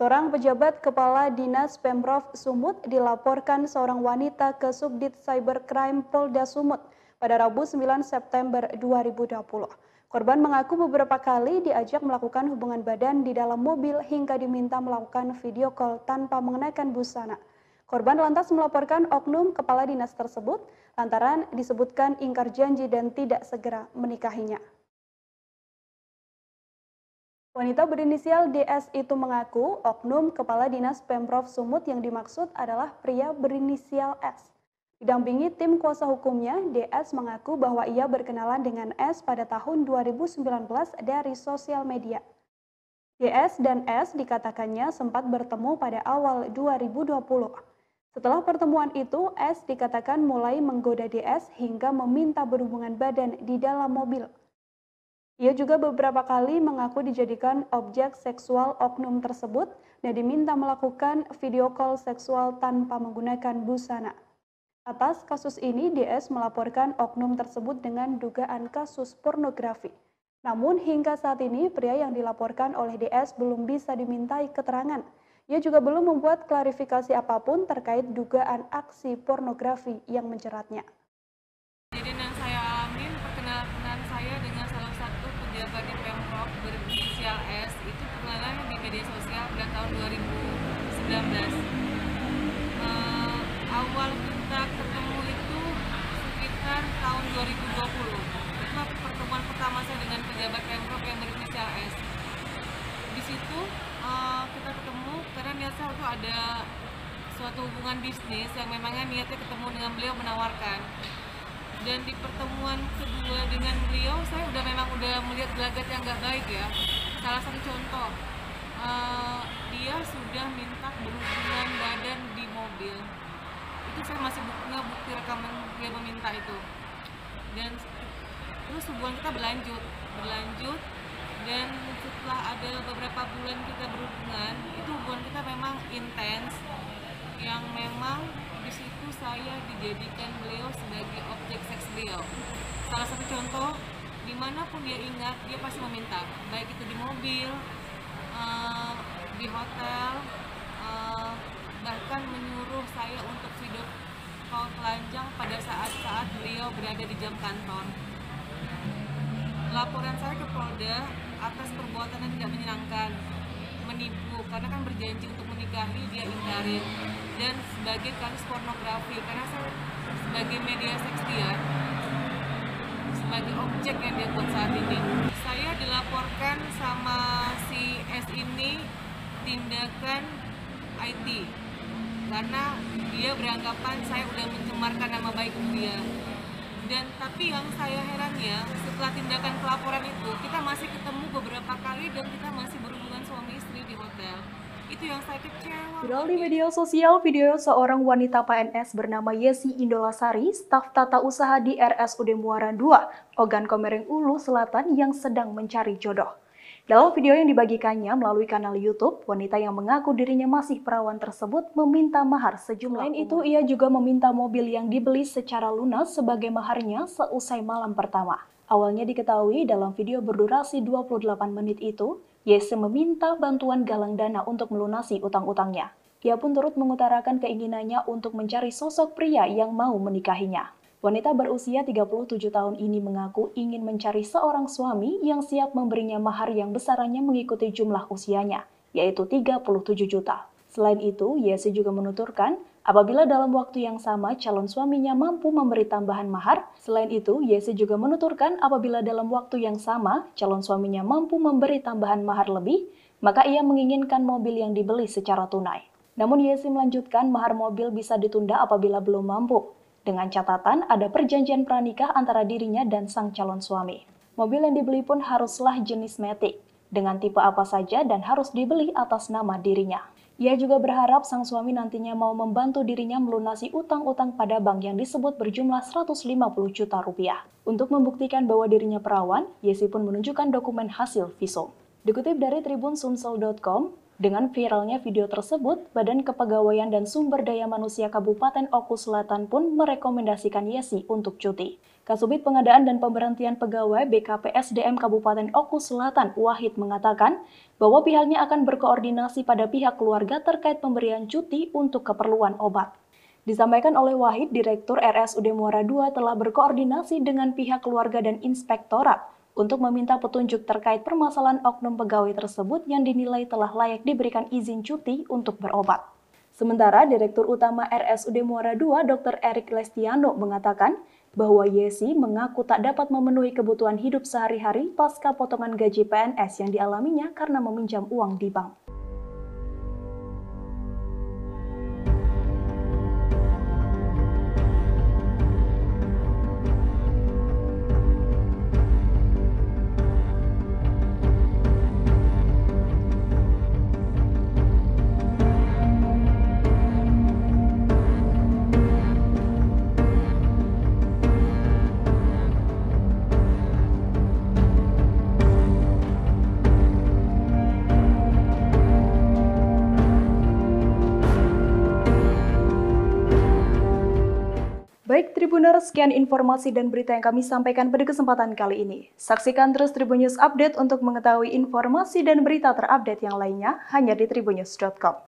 Seorang pejabat Kepala Dinas Pemprov Sumut dilaporkan seorang wanita ke Subdit Cybercrime Polda Sumut pada Rabu 9 September 2020. Korban mengaku beberapa kali diajak melakukan hubungan badan di dalam mobil hingga diminta melakukan video call tanpa mengenakan busana. Korban lantas melaporkan oknum kepala dinas tersebut lantaran disebutkan ingkar janji dan tidak segera menikahinya. Wanita berinisial DS itu mengaku oknum Kepala Dinas Pemprov Sumut yang dimaksud adalah pria berinisial S. Didampingi tim kuasa hukumnya, DS mengaku bahwa ia berkenalan dengan S pada tahun 2019 dari sosial media. DS dan S dikatakannya sempat bertemu pada awal 2020. Setelah pertemuan itu, S dikatakan mulai menggoda DS hingga meminta berhubungan badan di dalam mobil. Ia juga beberapa kali mengaku dijadikan objek seksual oknum tersebut dan diminta melakukan video call seksual tanpa menggunakan busana. Atas kasus ini, DS melaporkan oknum tersebut dengan dugaan kasus pornografi. Namun hingga saat ini, pria yang dilaporkan oleh DS belum bisa dimintai keterangan. Ia juga belum membuat klarifikasi apapun terkait dugaan aksi pornografi yang menjeratnya. Kejadian yang saya alamin, perkenalan saya dengan salah satu pejabat di Pemprov berinisial S itu perkenalan di media sosial pada tahun 2019. Awal kita ketemu itu sekitar tahun 2020. Itu pertemuan pertama saya dengan pejabat Pemprov yang berinisial S. Di situ kita ketemu karena niat saya itu ada suatu hubungan bisnis yang memangnya niatnya ketemu dengan beliau menawarkan. Dan di pertemuan kedua dengan beliau, saya memang udah melihat gelagat yang nggak baik ya. Salah satu contoh, dia sudah minta berhubungan badan di mobil. Itu saya masih punya bukti rekaman dia meminta itu. Dan terus hubungan kita berlanjut. Dan setelah ada beberapa bulan kita berhubungan, itu hubungan kita memang intens, yang memang di situ saya dijadikan beliau sebagai objek seks beliau. Salah satu contoh, dimanapun dia ingat, dia pasti meminta, baik itu di mobil, di hotel, bahkan menyuruh saya untuk video call telanjang pada saat-saat beliau berada di jam kantor. Laporan saya ke Polda atas perbuatan yang tidak menyenangkan, menipu, karena kan berjanji untuk menikahi, dia ingkarin, dan sebagai kasus pornografi, karena saya sebagai media seks dia, sebagai objek yang dia buat saat ini. Saya dilaporkan sama si S ini tindakan IT, karena dia beranggapan saya udah mencemarkan nama baik dia. Dan tapi yang saya herannya, setelah tindakan pelaporan itu, kita masih ketemu beberapa kali dan kita masih berhubungan suami istri di hotel. Itu yang saya kecewa. Viral di media sosial, video seorang wanita PNS bernama Yesi Indolasari, staf tata usaha di RSUD Muara II, Ogan Komering Ulu Selatan yang sedang mencari jodoh. Dalam video yang dibagikannya melalui kanal YouTube, wanita yang mengaku dirinya masih perawan tersebut meminta mahar sejumlah. Selain itu, ia juga meminta mobil yang dibeli secara lunas sebagai maharnya seusai malam pertama. Awalnya diketahui dalam video berdurasi 28 menit itu, Yesi meminta bantuan galang dana untuk melunasi utang-utangnya. Ia pun turut mengutarakan keinginannya untuk mencari sosok pria yang mau menikahinya. Wanita berusia 37 tahun ini mengaku ingin mencari seorang suami yang siap memberinya mahar yang besarannya mengikuti jumlah usianya, yaitu 37 juta. Selain itu, Yesi juga menuturkan, apabila dalam waktu yang sama calon suaminya mampu memberi tambahan mahar. Selain itu, Yesi juga menuturkan apabila dalam waktu yang sama calon suaminya mampu memberi tambahan mahar lebih, maka ia menginginkan mobil yang dibeli secara tunai. Namun Yesi melanjutkan mahar mobil bisa ditunda apabila belum mampu. Dengan catatan ada perjanjian pranikah antara dirinya dan sang calon suami. Mobil yang dibeli pun haruslah jenis Matic, dengan tipe apa saja dan harus dibeli atas nama dirinya. Ia juga berharap sang suami nantinya mau membantu dirinya melunasi utang-utang pada bank yang disebut berjumlah 150 juta rupiah. Untuk membuktikan bahwa dirinya perawan, Yesi pun menunjukkan dokumen hasil visum. Dikutip dari Tribun Sumsel.com, Dengan viralnya video tersebut, Badan Kepegawaian dan Sumber Daya Manusia Kabupaten Oku Selatan pun merekomendasikan Yesi untuk cuti. Kasubit Pengadaan dan Pemberhentian Pegawai BKPSDM Kabupaten Oku Selatan, Wahid, mengatakan bahwa pihaknya akan berkoordinasi pada pihak keluarga terkait pemberian cuti untuk keperluan obat. Disampaikan oleh Wahid, Direktur RSUD Muara II telah berkoordinasi dengan pihak keluarga dan inspektorat untuk meminta petunjuk terkait permasalahan oknum pegawai tersebut yang dinilai telah layak diberikan izin cuti untuk berobat. Sementara Direktur Utama RSUD Muara II, Dr. Erik Lestiano, mengatakan bahwa Yesi mengaku tak dapat memenuhi kebutuhan hidup sehari-hari pasca potongan gaji PNS yang dialaminya karena meminjam uang di bank. Baik Tribuners, sekian informasi dan berita yang kami sampaikan pada kesempatan kali ini. Saksikan terus Tribun News Update untuk mengetahui informasi dan berita terupdate yang lainnya hanya di tribunnews.com.